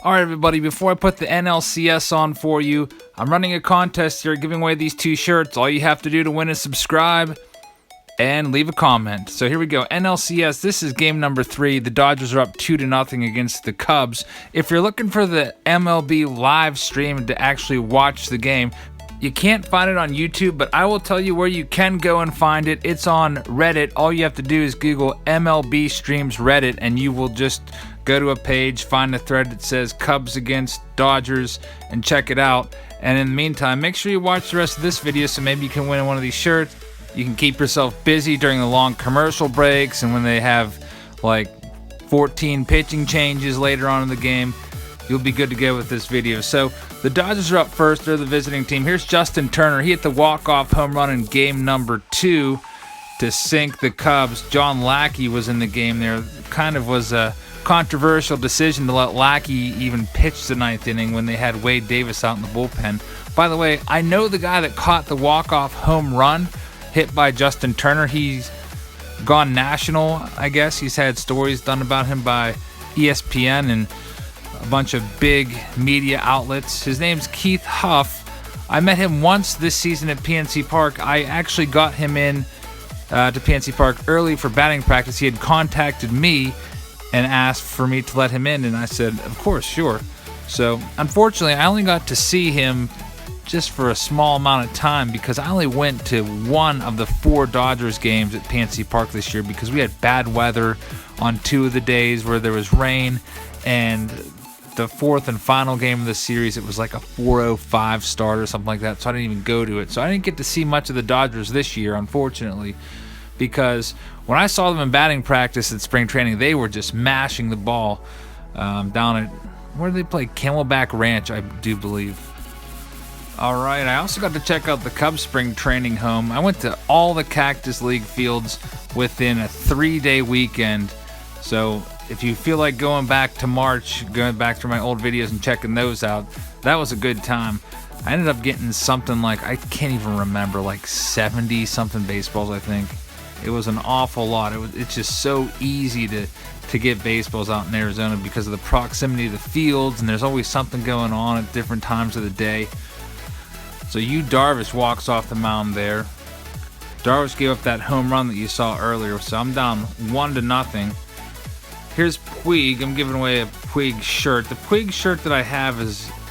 Alright everybody, before I put the NLCS on for you, I'm running a contest here giving away these two shirts. All you have to do to win is subscribe and leave a comment. So here we go. NLCS, this is game number 3. The Dodgers are up 2-0 against the Cubs. If you're looking for the MLB live stream to actually watch the game, you can't find it on YouTube, but I will tell you where you can go and find it. It's on Reddit. All you have to do is Google MLB Streams Reddit, and you will just go to a page, find a thread that says Cubs against Dodgers, and check it out. And in the meantime, make sure you watch the rest of this video so maybe you can win one of these shirts. You can keep yourself busy during the long commercial breaks and when they have like 14 pitching changes later on in the game. You'll be good to go with this video. So the Dodgers are up first. They're the visiting team. Here's Justin Turner. He hit the walk-off home run in game number 2 to sink the Cubs. John Lackey was in the game there. Kind of was a controversial decision to let Lackey even pitch the 9th inning when they had Wade Davis out in the bullpen. By the way, I know the guy that caught the walk-off home run hit by Justin Turner. He's gone national, I guess. He's had stories done about him by ESPN and a bunch of big media outlets. His name's Keith Huff. I met him once this season at PNC Park. I actually got him in to PNC Park early for batting practice. He had contacted me and asked for me to let him in, and I said, of course, sure. So, unfortunately, I only got to see him just for a small amount of time because I only went to one of the 4 Dodgers games at PNC Park this year because we had bad weather on 2 of the days where there was rain, and the 4th and final game of the series, it was like a 4:05 start or something like that, so I didn't even go to it. So I didn't get to see much of the Dodgers this year, unfortunately, because when I saw them in batting practice at spring training, they were just mashing the ball down at, where do they play? Camelback Ranch, I do believe. All right, I also got to check out the Cubs spring training home. I went to all the Cactus League fields within a 3-day weekend. So if you feel like going back to March, going back to my old videos and checking those out, that was a good time. I ended up getting something like, I can't even remember, like 70-something baseballs, I think. It was an awful lot. It's just so easy to get baseballs out in Arizona because of the proximity to the fields, and there's always something going on at different times of the day. So Yu Darvish walks off the mound there. Darvish gave up that home run that you saw earlier, so I'm down 1-0. Here's Puig. I'm giving away a Puig shirt. The Puig shirt that I have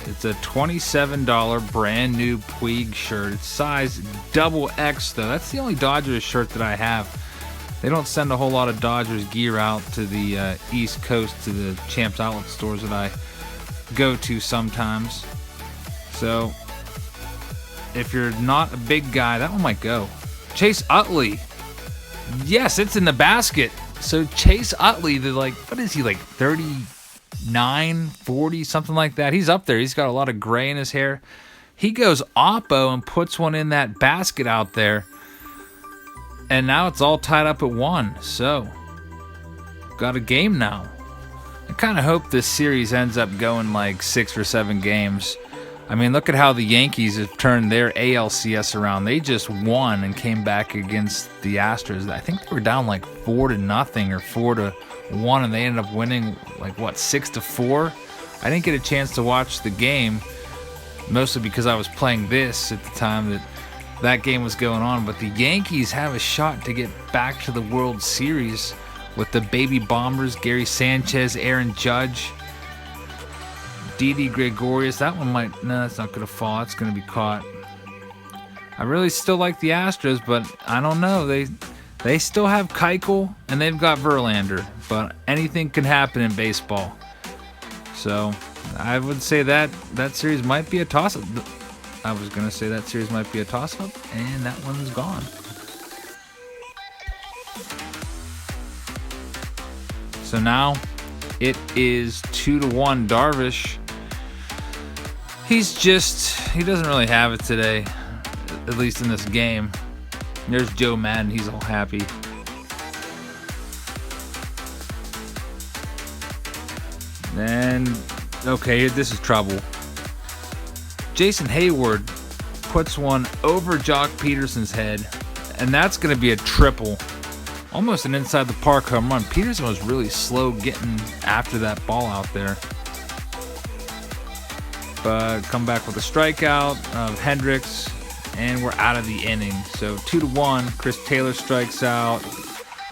it's a $27 brand new Puig shirt. It's size XX though. That's the only Dodgers shirt that I have. They don't send a whole lot of Dodgers gear out to the East Coast, to the Champs Outlet stores that I go to sometimes. So if you're not a big guy, that one might go. Chase Utley. Yes, it's in the basket. So Chase Utley, what is he, like 39, 40, something like that? He's up there. He's got a lot of gray in his hair. He goes oppo and puts one in that basket out there. And now it's all tied up at 1. So, got a game now. I kind of hope this series ends up going like 6 or 7 games. I mean, look at how the Yankees have turned their ALCS around. They just won and came back against the Astros. I think they were down like 4-0 or 4-1, and they ended up winning like 6-4. I didn't get a chance to watch the game, mostly because I was playing this at the time that game was going on. But the Yankees have a shot to get back to the World Series with the baby bombers, Gary Sanchez, Aaron Judge, Didi Gregorius. That one that's not going to fall. That's going to be caught. I really still like the Astros, but I don't know. They still have Keuchel, and they've got Verlander, but anything can happen in baseball. So I would say that series might be a toss-up. I was going to say that series might be a toss-up, and that one's gone. So now it is 2-1 Darvish. He doesn't really have it today, at least in this game. There's Joe Madden, he's all happy. Then, okay, this is trouble. Jason Hayward puts one over Jock Peterson's head, and that's going to be a triple. Almost an inside the park home run. Peterson was really slow getting after that ball out there. but come back with a strikeout of Hendricks, and we're out of the inning. So 2-1. Chris Taylor strikes out,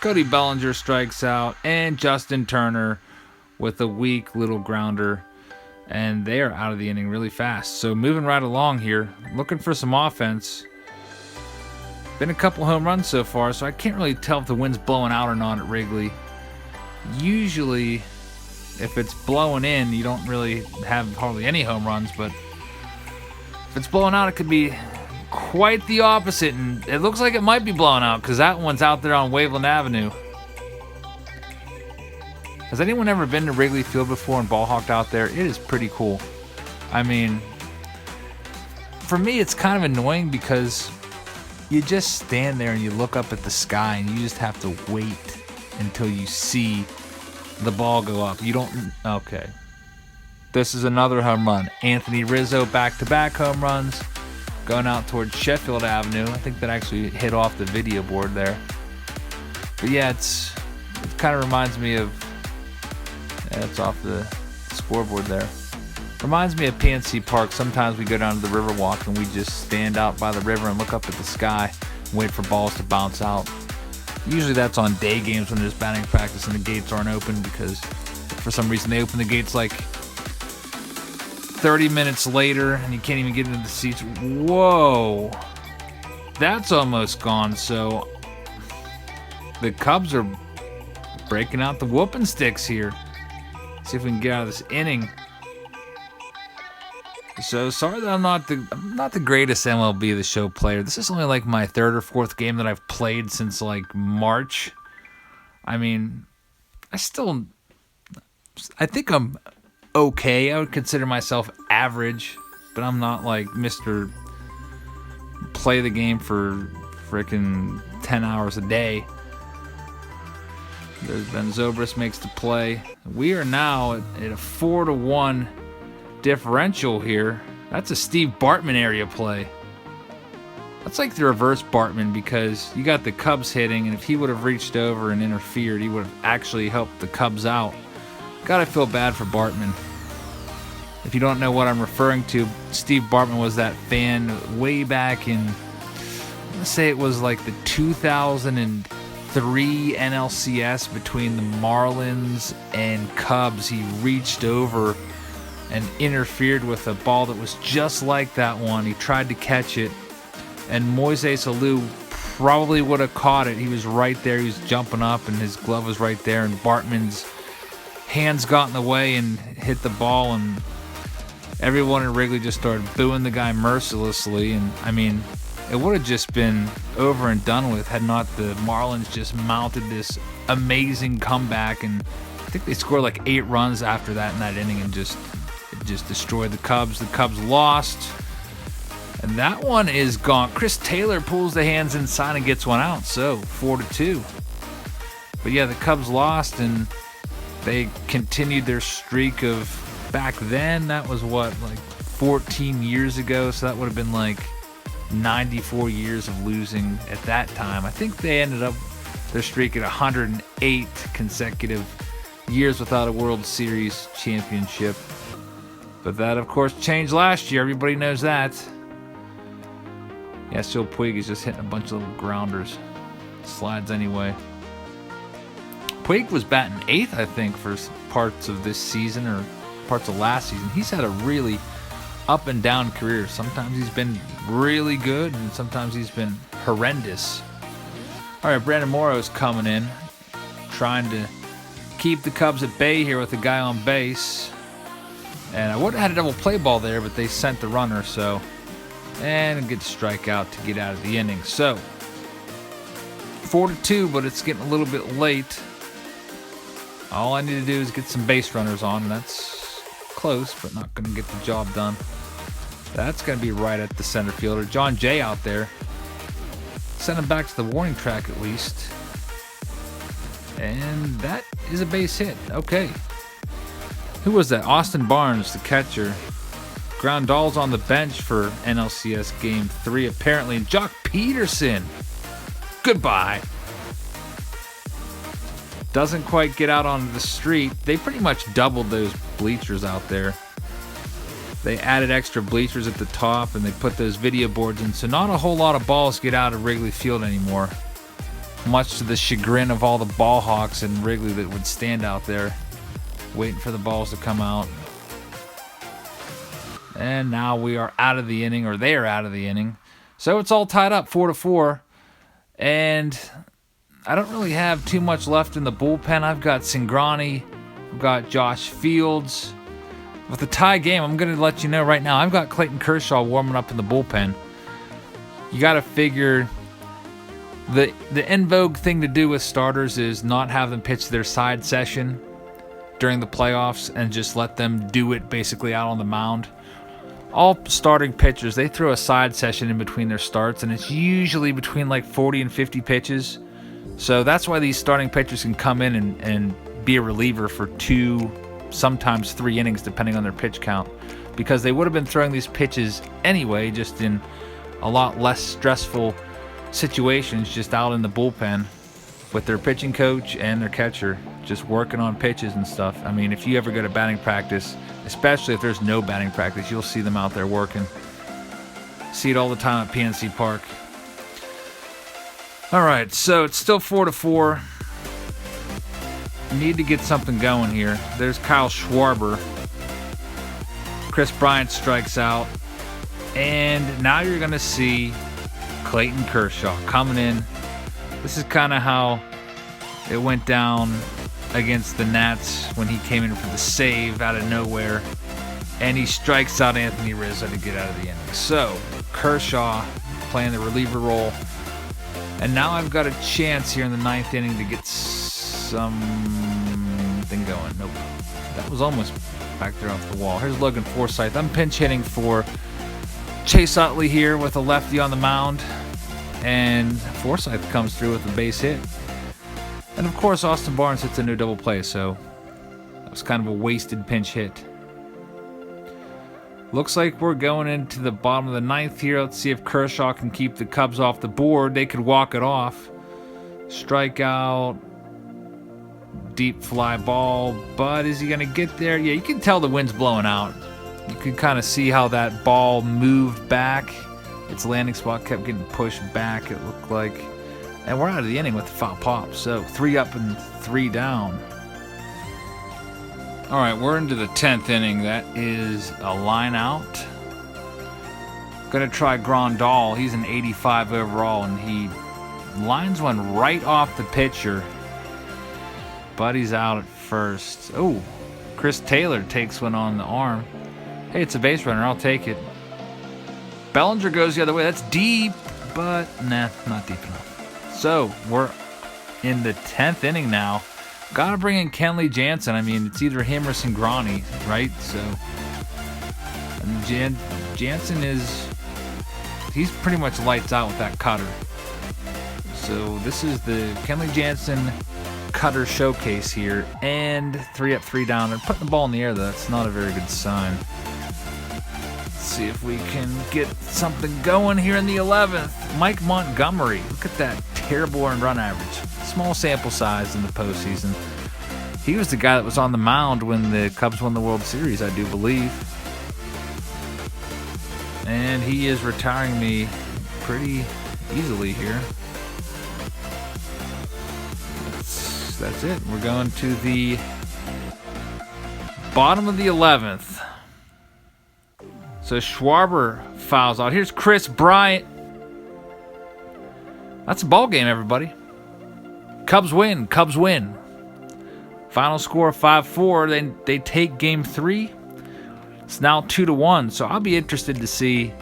Cody Bellinger strikes out, and Justin Turner with a weak little grounder, and they are out of the inning really fast. So moving right along here, looking for some offense. Been a couple home runs so far, so I can't really tell if the wind's blowing out or not at Wrigley. Usually, if it's blowing in, you don't really have hardly any home runs, but if it's blowing out, it could be quite the opposite, and it looks like it might be blowing out because that one's out there on Waveland Avenue. Has anyone ever been to Wrigley Field before and ball hawked out there? It is pretty cool. I mean, for me, it's kind of annoying because you just stand there and you look up at the sky and you just have to wait until you see the ball go up. You don't... Okay. This is another home run. Anthony Rizzo, back-to-back home runs, going out towards Sheffield Avenue. I think that actually hit off the video board there. But yeah, it kind of reminds me of... Yeah, it's off the scoreboard there. Reminds me of PNC Park. Sometimes we go down to the Riverwalk and we just stand out by the river and look up at the sky and wait for balls to bounce out. Usually that's on day games when there's batting practice and the gates aren't open, because for some reason they open the gates like 30 minutes later and you can't even get into the seats. Whoa, that's almost gone. So the Cubs are breaking out the whooping sticks here. See if we can get out of this inning. So sorry that I'm not the greatest MLB The Show player. This is only like my third or fourth game that I've played since like March. I mean, I think I'm okay. I would consider myself average, but I'm not like Mr. Play the game for freaking 10 hours a day. There's Ben Zobrist makes the play. We are now at a 4-1 differential here. That's a Steve Bartman area play. That's like the reverse Bartman, because you got the Cubs hitting, and if he would have reached over and interfered, he would have actually helped the Cubs out. Gotta feel bad for Bartman. If you don't know what I'm referring to, Steve Bartman was that fan way back in, let's say it was like the 2003 NLCS between the Marlins and Cubs. He reached over and interfered with a ball that was just like that one. He tried to catch it, and Moises Alou probably would have caught it. He was right there. He was jumping up, and his glove was right there, and Bartman's hands got in the way and hit the ball, and everyone in Wrigley just started booing the guy mercilessly. And I mean, it would have just been over and done with had not the Marlins just mounted this amazing comeback, and I think they scored like 8 runs after that in that inning, and just destroyed the Cubs. The Cubs lost, and that one is gone. Chris Taylor pulls the hands inside and gets one out, so 4-2. But yeah, the Cubs lost, and they continued their streak of, back then, that was what, like 14 years ago, so that would have been like 94 years of losing at that time. I think they ended up their streak at 108 consecutive years without a World Series championship. But that, of course, changed last year. Everybody knows that. Yeah, still Puig is just hitting a bunch of little grounders. Slides anyway. Puig was batting 8th, I think, for parts of this season or parts of last season. He's had a really up and down career. Sometimes he's been really good, and sometimes he's been horrendous. All right, Brandon Morrow's coming in, trying to keep the Cubs at bay here with a guy on base. And I would have had a double play ball there, but they sent the runner, so. And a good strikeout to get out of the inning. So, 4-2, but it's getting a little bit late. All I need to do is get some base runners on, and that's close, but not going to get the job done. That's going to be right at the center fielder. John Jay out there. Send him back to the warning track at least. And that is a base hit. Okay. Who was that? Austin Barnes, the catcher. Grandal's on the bench for NLCS Game 3, apparently. And Jock Peterson. Goodbye. Doesn't quite get out onto the street. They pretty much doubled those bleachers out there. They added extra bleachers at the top, and they put those video boards in, so not a whole lot of balls get out of Wrigley Field anymore, much to the chagrin of all the ball hawks in Wrigley that would stand out there waiting for the balls to come out. And now we are out of the inning, or they are out of the inning. So it's all tied up 4-4. And I don't really have too much left in the bullpen. I've got Cingrani, I've got Josh Fields. With the tie game, I'm going to let you know right now, I've got Clayton Kershaw warming up in the bullpen. You got to figure the in vogue thing to do with starters is not have them pitch their side session during the playoffs and just let them do it basically out on the mound. All starting pitchers, they throw a side session in between their starts, and it's usually between like 40 and 50 pitches. So that's why these starting pitchers can come in and be a reliever for 2, sometimes 3 innings, depending on their pitch count, because they would have been throwing these pitches anyway, just in a lot less stressful situations, just out in the bullpen with their pitching coach and their catcher, just working on pitches and stuff. I mean, if you ever go to batting practice, especially if there's no batting practice, you'll see them out there working. See it all the time at PNC Park. All right, so it's still 4-4. Need to get something going here. There's Kyle Schwarber. Chris Bryant strikes out. And now you're going to see Clayton Kershaw coming in. This is kind of how it went down against the Nats when he came in for the save out of nowhere. And he strikes out Anthony Rizzo to get out of the inning. So, Kershaw playing the reliever role. And now I've got a chance here in the 9th inning to get something going. Nope. That was almost back there off the wall. Here's Logan Forsythe. I'm pinch hitting for Chase Utley here with a lefty on the mound. And Forsythe comes through with a base hit. And of course, Austin Barnes hits a new double play, so that was kind of a wasted pinch hit. Looks like we're going into the bottom of the 9th here. Let's see if Kershaw can keep the Cubs off the board. They could walk it off. Strikeout. Deep fly ball. But is he going to get there? Yeah, you can tell the wind's blowing out. You can kind of see how that ball moved back. Its landing spot kept getting pushed back, it looked like. And we're out of the inning with the foul pop. So 3 up and 3 down. All right, we're into the 10th inning. That is a line out. Going to try Grandal. He's an 85 overall, and he lines one right off the pitcher. But he's out at first. Oh, Chris Taylor takes one on the arm. Hey, it's a base runner. I'll take it. Bellinger goes the other way. That's deep, but nah, not deep enough. So we're in the 10th inning now. Got to bring in Kenley Jansen. I mean, it's either him or Cingrani, right? So and Jansen he's pretty much lights out with that cutter. So this is the Kenley Jansen cutter showcase here, and 3 up, 3 down. They're putting the ball in the air, though. That's not a very good sign. See if we can get something going here in the 11th. Mike Montgomery. Look at that terrible earned run average. Small sample size in the postseason. He was the guy that was on the mound when the Cubs won the World Series, I do believe. And he is retiring me pretty easily here. That's it. We're going to the bottom of the 11th. So Schwarber fouls out. Here's Chris Bryant. That's a ball game, everybody. Cubs win. Cubs win. Final score 5-4. They take game 3. It's now 2-1. So I'll be interested to see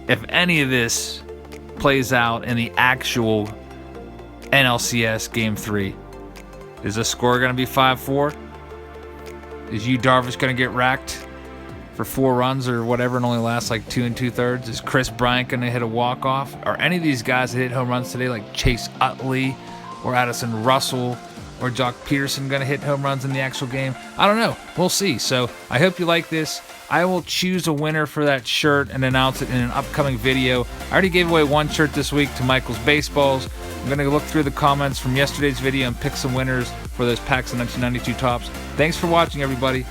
if any of this plays out in the actual NLCS Game 3. Is the score going to be 5-4? Is Yu Darvish going to get racked for 4 runs or whatever and only lasts like 2 2/3? Is Chris Bryant going to hit a walk-off? Are any of these guys that hit home runs today, like Chase Utley or Addison Russell or Jock Peterson, going to hit home runs in the actual game? I don't know. We'll see. So I hope you like this. I will choose a winner for that shirt and announce it in an upcoming video. I already gave away 1 shirt this week to Michael's Baseballs. I'm going to look through the comments from yesterday's video and pick some winners for those packs of 1992 tops. Thanks for watching, everybody.